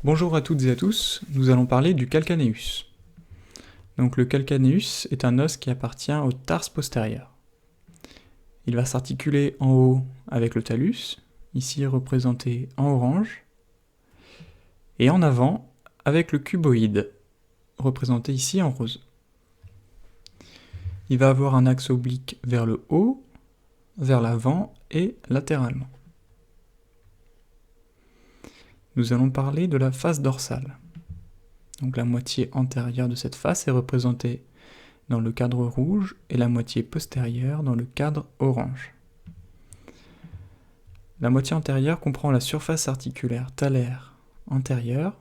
Bonjour à toutes et à tous, nous allons parler du calcaneus. Donc le calcaneus est un os qui appartient au tarse postérieur. Il va s'articuler en haut avec le talus, ici représenté en orange, et en avant avec le cuboïde, représenté ici en rose. Il va avoir un axe oblique vers le haut, vers l'avant et latéralement. Nous allons parler de la face dorsale. Donc la moitié antérieure de cette face est représentée dans le cadre rouge et la moitié postérieure dans le cadre orange. La moitié antérieure comprend la surface articulaire talaire antérieure,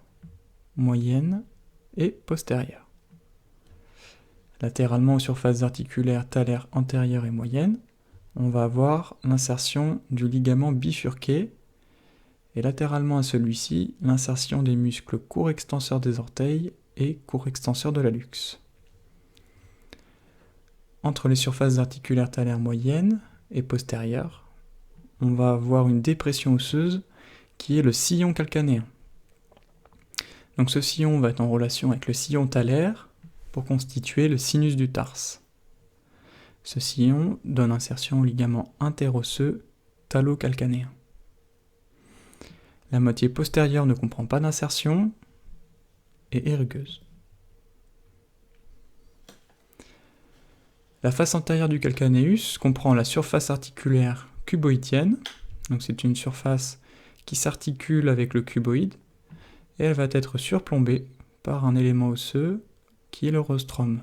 moyenne et postérieure. Latéralement aux surfaces articulaires talaire antérieure et moyenne, on va avoir l'insertion du ligament bifurqué et latéralement à celui-ci, l'insertion des muscles court extenseurs des orteils et court extenseur de l'hallux. Entre les surfaces articulaires talaires moyennes et postérieures, on va avoir une dépression osseuse qui est le sillon calcanéen. Donc ce sillon va être en relation avec le sillon talaire pour constituer le sinus du tarse. Ce sillon donne insertion au ligament interosseux talocalcanéen. La moitié postérieure ne comprend pas d'insertion et est rugueuse. La face antérieure du calcaneus comprend la surface articulaire cuboïdienne, donc c'est une surface qui s'articule avec le cuboïde, et elle va être surplombée par un élément osseux qui est le rostrum.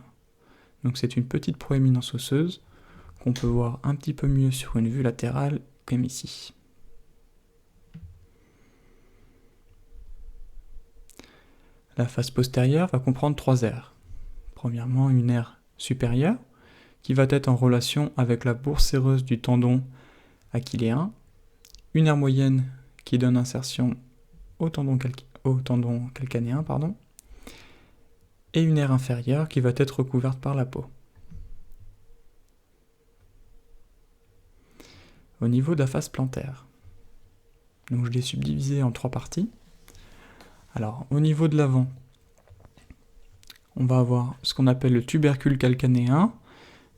Donc c'est une petite proéminence osseuse qu'on peut voir un petit peu mieux sur une vue latérale comme ici. La face postérieure va comprendre 3 aires. Premièrement, une aire supérieure, qui va être en relation avec la bourse séreuse du tendon achilléen, une aire moyenne qui donne insertion au tendon calcanéen, et une aire inférieure qui va être recouverte par la peau. Au niveau de la face plantaire, donc je l'ai subdivisé en 3 parties. Alors, au niveau de l'avant, on va avoir ce qu'on appelle le tubercule calcanéen,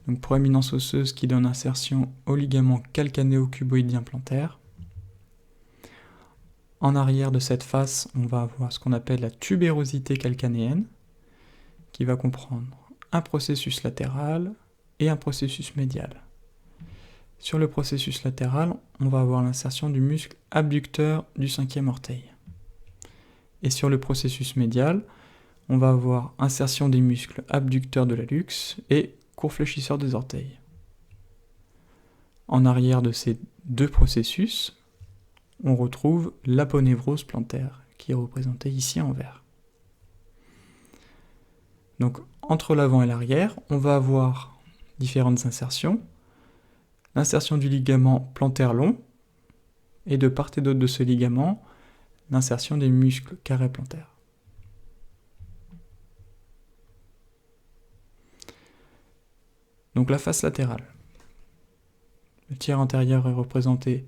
donc proéminence osseuse qui donne insertion au ligament calcanéo-cuboïdien plantaire. En arrière de cette face, on va avoir ce qu'on appelle la tubérosité calcanéenne, qui va comprendre un processus latéral et un processus médial. Sur le processus latéral, on va avoir l'insertion du muscle abducteur du 5e orteil. Et sur le processus médial, on va avoir insertion des muscles abducteurs de l'hallux et court fléchisseur des orteils. En arrière de ces deux processus, on retrouve l'aponévrose plantaire, qui est représentée ici en vert. Donc, entre l'avant et l'arrière, on va avoir différentes insertions. L'insertion du ligament plantaire long, et de part et d'autre de ce ligament, l'insertion des muscles carrés plantaires. Donc la face latérale. Le tiers antérieur est représenté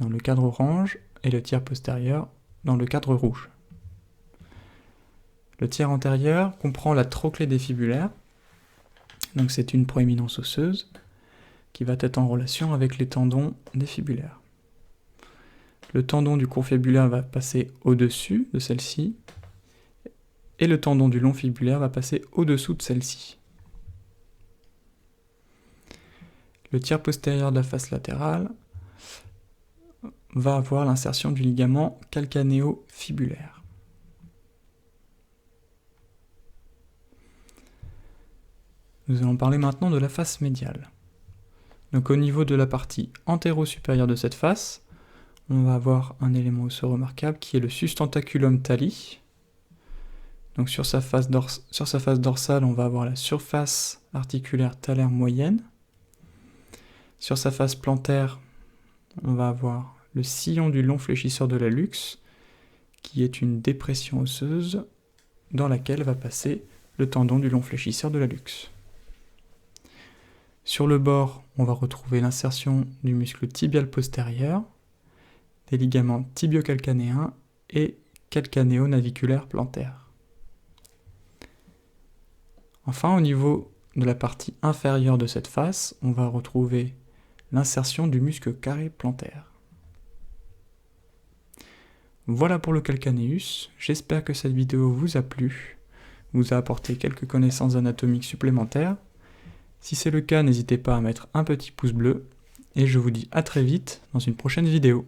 dans le cadre orange et le tiers postérieur dans le cadre rouge. Le tiers antérieur comprend la trochlée défibulaire, donc c'est une proéminence osseuse qui va être en relation avec les tendons défibulaires. Le tendon du court fibulaire va passer au-dessus de celle-ci, et le tendon du long fibulaire va passer au-dessous de celle-ci. Le tiers postérieur de la face latérale va avoir l'insertion du ligament calcanéo-fibulaire. Nous allons parler maintenant de la face médiale. Donc au niveau de la partie antéro-supérieure de cette face, on va avoir un élément osseux remarquable qui est le sustentaculum thali. Donc sur sa face dorsale, on va avoir la surface articulaire talaire moyenne. Sur sa face plantaire, on va avoir le sillon du long fléchisseur de l'hallux, qui est une dépression osseuse dans laquelle va passer le tendon du long fléchisseur de l'hallux. Sur le bord, on va retrouver l'insertion du muscle tibial postérieur, des ligaments tibiocalcanéens et calcanéo-naviculaire plantaire. Enfin, au niveau de la partie inférieure de cette face, on va retrouver l'insertion du muscle carré plantaire. Voilà pour le calcanéus, j'espère que cette vidéo vous a plu, vous a apporté quelques connaissances anatomiques supplémentaires. Si c'est le cas, n'hésitez pas à mettre un petit pouce bleu, et je vous dis à très vite dans une prochaine vidéo.